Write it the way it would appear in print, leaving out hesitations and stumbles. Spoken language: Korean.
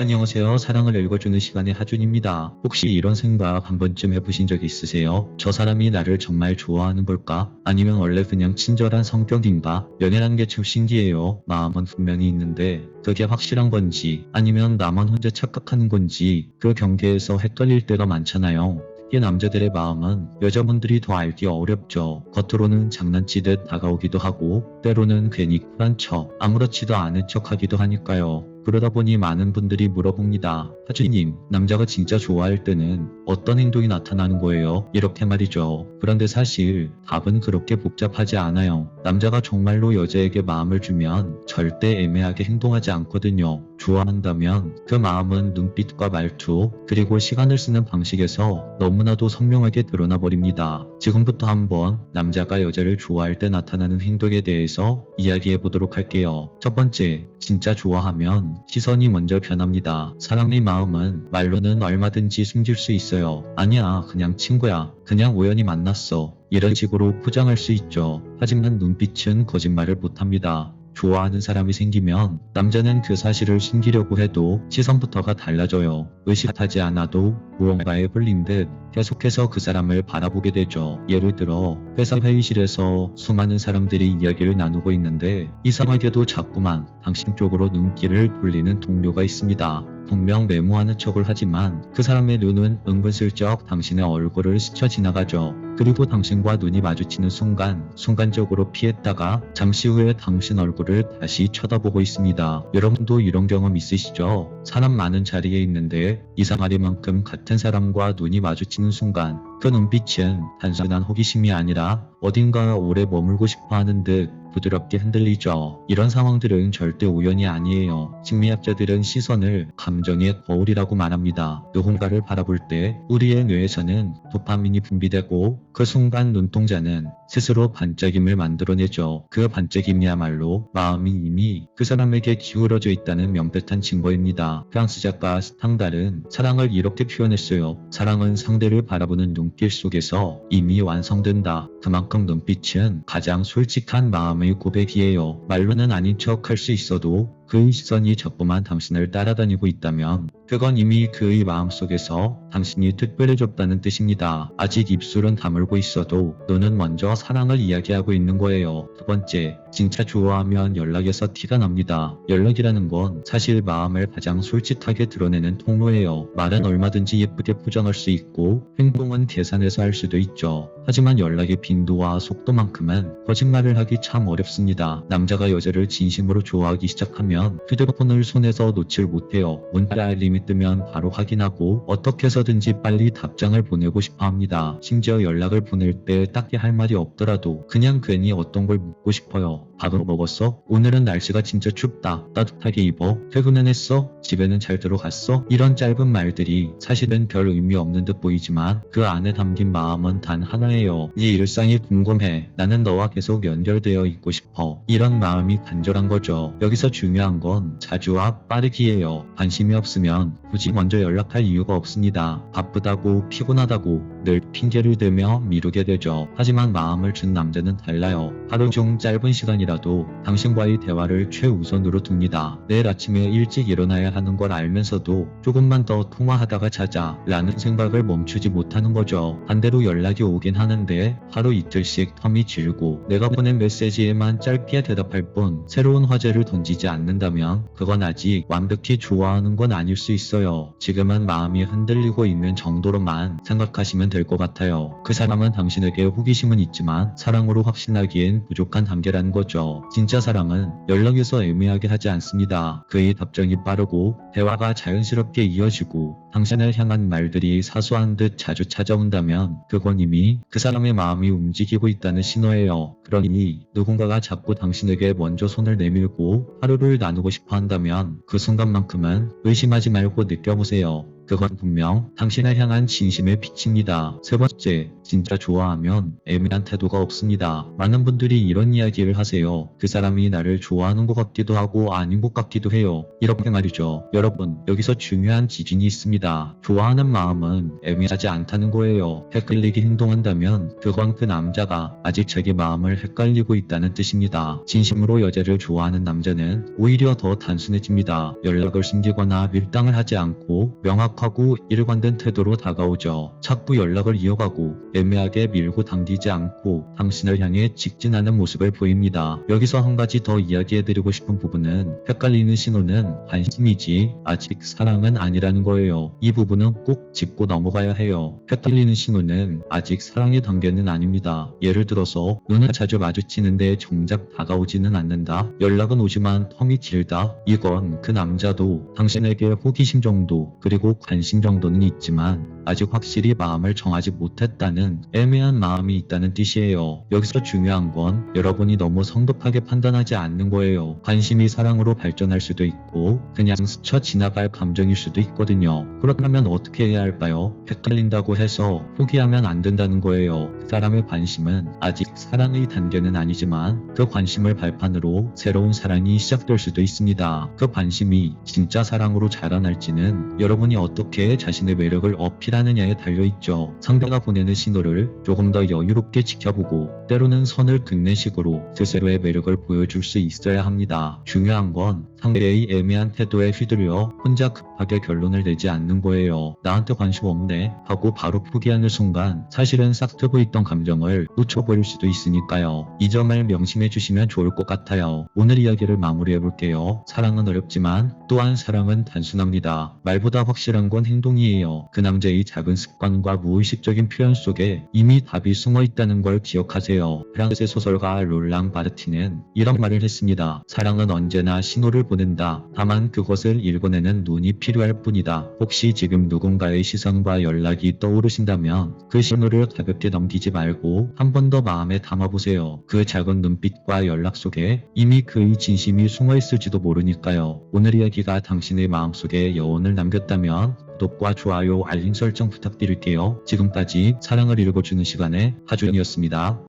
안녕하세요. 사랑을 읽어주는 시간의 하준입니다. 혹시 이런 생각 한 번쯤 해보신 적 있으세요? 저 사람이 나를 정말 좋아하는 걸까? 아니면 원래 그냥 친절한 성격인가? 연애란 게 참 신기해요. 마음은 분명히 있는데 그게 확실한 건지 아니면 나만 혼자 착각하는 건지 그 경계에서 헷갈릴 때가 많잖아요. 특히 남자들의 마음은 여자분들이 더 알기 어렵죠. 겉으로는 장난치듯 다가오기도 하고 때로는 괜히 쿨한 척, 아무렇지도 않은 척 하기도 하니까요. 그러다 보니 많은 분들이 물어봅니다. 하준님, 남자가 진짜 좋아할 때는 어떤 행동이 나타나는 거예요? 이렇게 말이죠. 그런데 사실 답은 그렇게 복잡하지 않아요. 남자가 정말로 여자에게 마음을 주면 절대 애매하게 행동하지 않거든요. 좋아한다면 그 마음은 눈빛과 말투, 그리고 시간을 쓰는 방식에서 너무나도 선명하게 드러나 버립니다. 지금부터 한번 남자가 여자를 좋아할 때 나타나는 행동에 대해서 이야기해 보도록 할게요. 첫 번째, 진짜 좋아하면 시선이 먼저 변합니다. 사람의 마음은 말로는 얼마든지 숨길 수 있어요. 아니야, 그냥 친구야. 그냥 우연히 만났어. 이런 식으로 포장할 수 있죠. 하지만 눈빛은 거짓말을 못합니다. 좋아하는 사람이 생기면 남자는 그 사실을 숨기려고 해도 시선부터가 달라져요. 의식하지 않아도 무언가에 홀린 듯 계속해서 그 사람을 바라보게 되죠. 예를 들어 회사 회의실에서 수많은 사람들이 이야기를 나누고 있는데 이상하게도 자꾸만 당신 쪽으로 눈길을 돌리는 동료가 있습니다. 분명 메모하는 척을 하지만 그 사람의 눈은 은근슬쩍 당신의 얼굴을 스쳐 지나가죠. 그리고 당신과 눈이 마주치는 순간 순간적으로 피했다가 잠시 후에 당신 얼굴을 다시 쳐다보고 있습니다. 여러분도 이런 경험 있으시죠? 사람 많은 자리에 있는데 이상하리만큼 같은 사람과 눈이 마주치는 순간 그 눈빛은 단순한 호기심이 아니라 어딘가 오래 머물고 싶어하는 듯 부드럽게 흔들리죠. 이런 상황들은 절대 우연이 아니에요. 심리학자들은 시선을 감정의 거울이라고 말합니다. 누군가를 바라볼 때 우리의 뇌에서는 도파민이 분비되고 그 순간 눈동자는 스스로 반짝임을 만들어내죠. 그 반짝임이야말로 마음이 이미 그 사람에게 기울어져 있다는 명백한 증거입니다. 프랑스 작가 스탕달은 사랑을 이렇게 표현했어요. 사랑은 상대를 바라보는 눈길 속에서 이미 완성된다. 그만큼 눈빛은 가장 솔직한 마음의 고백이에요. 말로는 아닌 척 할 수 있어도 그의 시선이 자꾸만 당신을 따라다니고 있다면 그건 이미 그의 마음속에서 당신이 특별해졌다는 뜻입니다. 아직 입술은 다물고 있어도 눈은 먼저 사랑을 이야기하고 있는 거예요. 두 번째, 진짜 좋아하면 연락에서 티가 납니다. 연락이라는 건 사실 마음을 가장 솔직하게 드러내는 통로예요. 말은 얼마든지 예쁘게 포장할 수 있고 행동은 계산해서 할 수도 있죠. 하지만 연락의 빈도와 속도만큼은 거짓말을 하기 참 어렵습니다. 남자가 여자를 진심으로 좋아하기 시작하면 휴대폰을 손에서 놓질 못해요. 문자 알림이 뜨면 바로 확인하고 어떻게 해서든지 빨리 답장을 보내고 싶어 합니다. 심지어 연락을 보낼 때 딱히 할 말이 없더라도 그냥 괜히 어떤 걸 묻고 싶어요. 밥은 먹었어? 오늘은 날씨가 진짜 춥다. 따뜻하게 입어. 퇴근은 했어? 집에는 잘 들어갔어? 이런 짧은 말들이 사실은 별 의미 없는 듯 보이지만 그 안에 담긴 마음은 단 하나예요. 네 일상이 궁금해. 나는 너와 계속 연결되어 있고 싶어. 이런 마음이 간절한 거죠. 여기서 중요한 건 자주와 빠르기예요. 관심이 없으면 굳이 먼저 연락할 이유가 없습니다. 바쁘다고 피곤하다고 늘 핑계를 대며 미루게 되죠. 하지만 마음을 준 남자는 달라요. 하루 중 짧은 시간이라도 당신과의 대화를 최우선으로 둡니다. 내일 아침에 일찍 일어나야 하는 걸 알면서도 조금만 더 통화하다가 자자 라는 생각을 멈추지 못하는 거죠. 반대로 연락이 오긴 하는데 하루 이틀씩 텀이 길고 내가 보낸 메시지에만 짧게 대답할 뿐 새로운 화제를 던지지 않는다면 그건 아직 완벽히 좋아하는 건 아닐 수 있어요. 지금은 마음이 흔들리고 있는 정도로만 생각하시면 될 것 같아요. 그 사람은 당신에게 호기심은 있지만 사랑으로 확신하기엔 부족한 단계라는 거죠. 진짜 사랑은 연락에서 애매하게 하지 않습니다. 그의 답장이 빠르고 대화가 자연스럽게 이어지고 당신을 향한 말들이 사소한 듯 자주 찾아온다면 그건 이미 그 사람의 마음이 움직이고 있다는 신호예요. 그러니 누군가가 자꾸 당신에게 먼저 손을 내밀고 하루를 나누고 싶어 한다면 그 순간만큼은 의심하지 말고 느껴보세요. 그건 분명 당신을 향한 진심의 빛입니다. 세 번째, 진짜 좋아하면 애매한 태도가 없습니다. 많은 분들이 이런 이야기를 하세요. 그 사람이 나를 좋아하는 것 같기도 하고 아닌 것 같기도 해요. 이렇게 말이죠. 여러분, 여기서 중요한 지진이 있습니다. 좋아하는 마음은 애매하지 않다는 거예요. 헷갈리게 행동한다면 그건 그 남자가 아직 자기 마음을 헷갈리고 있다는 뜻입니다. 진심으로 여자를 좋아하는 남자는 오히려 더 단순해집니다. 연락을 숨기거나 밀당을 하지 않고 명확하고 일관된 태도로 다가오죠. 자꾸 연락을 이어가고 애매하게 밀고 당기지 않고 당신을 향해 직진하는 모습을 보입니다. 여기서 한 가지 더 이야기해드리고 싶은 부분은 헷갈리는 신호는 관심이지 아직 사랑은 아니라는 거예요. 이 부분은 꼭 짚고 넘어가야 해요. 헷갈리는 신호는 아직 사랑의 단계는 아닙니다. 예를 들어서 눈을 자주 마주치는데 정작 다가오지는 않는다. 연락은 오지만 텀이 길다. 이건 그 남자도 당신에게 호기심 정도 그리고 관심 정도는 있지만 아직 확실히 마음을 정하지 못했다는 애매한 마음이 있다는 뜻이에요. 여기서 중요한 건 여러분이 너무 성급하게 판단하지 않는 거예요. 관심이 사랑으로 발전할 수도 있고 그냥 스쳐 지나갈 감정일 수도 있거든요. 그렇다면 어떻게 해야 할까요? 헷갈린다고 해서 포기하면 안 된다는 거예요. 그 사람의 관심은 아직 사랑의 단계는 아니지만 그 관심을 발판으로 새로운 사랑이 시작될 수도 있습니다. 그 관심이 진짜 사랑으로 자라날지는 여러분이 어떻게 자신의 매력을 어필하느냐에 달려있죠. 상대가 보내는 신호를 조금 더 여유롭게 지켜보고 때로는 선을 긋는 식으로 스스로의 매력을 보여줄 수 있어야 합니다. 중요한 건 상대의 애매한 태도에 휘둘려 혼자 급하게 결론을 내지 않는 거예요. 나한테 관심 없네 하고 바로 포기하는 순간 사실은 싹트고 있던 감정을 놓쳐버릴 수도 있으니까요. 이 점을 명심해 주시면 좋을 것 같아요. 오늘 이야기를 마무리해 볼게요. 사랑은 어렵지만 또한 사랑은 단순합니다. 말보다 확실한 건 행동이에요. 그 남자의 작은 습관과 무의식적인 표현 속에 이미 답이 숨어 있다는 걸 기억하세요. 프랑스의 소설가 롤랑 바르티는 이런 말을 했습니다. 사랑은 언제나 신호를 보낸다. 다만 그것을 읽어내는 눈이 필요할 뿐이다. 혹시 지금 누군가의 시선과 연락이 떠오르신다면 그 신호를 가볍게 넘기지 말고 한 번 더 마음에 담아보세요. 그 작은 눈빛과 연락 속에 이미 그의 진심이 숨어 있을지도 모르니까요. 오늘 이야기가 당신의 마음속에 여운을 남겼다면 구독과 좋아요, 알림 설정 부탁드릴게요. 지금까지 사랑을 읽어주는 시간의 하준이었습니다.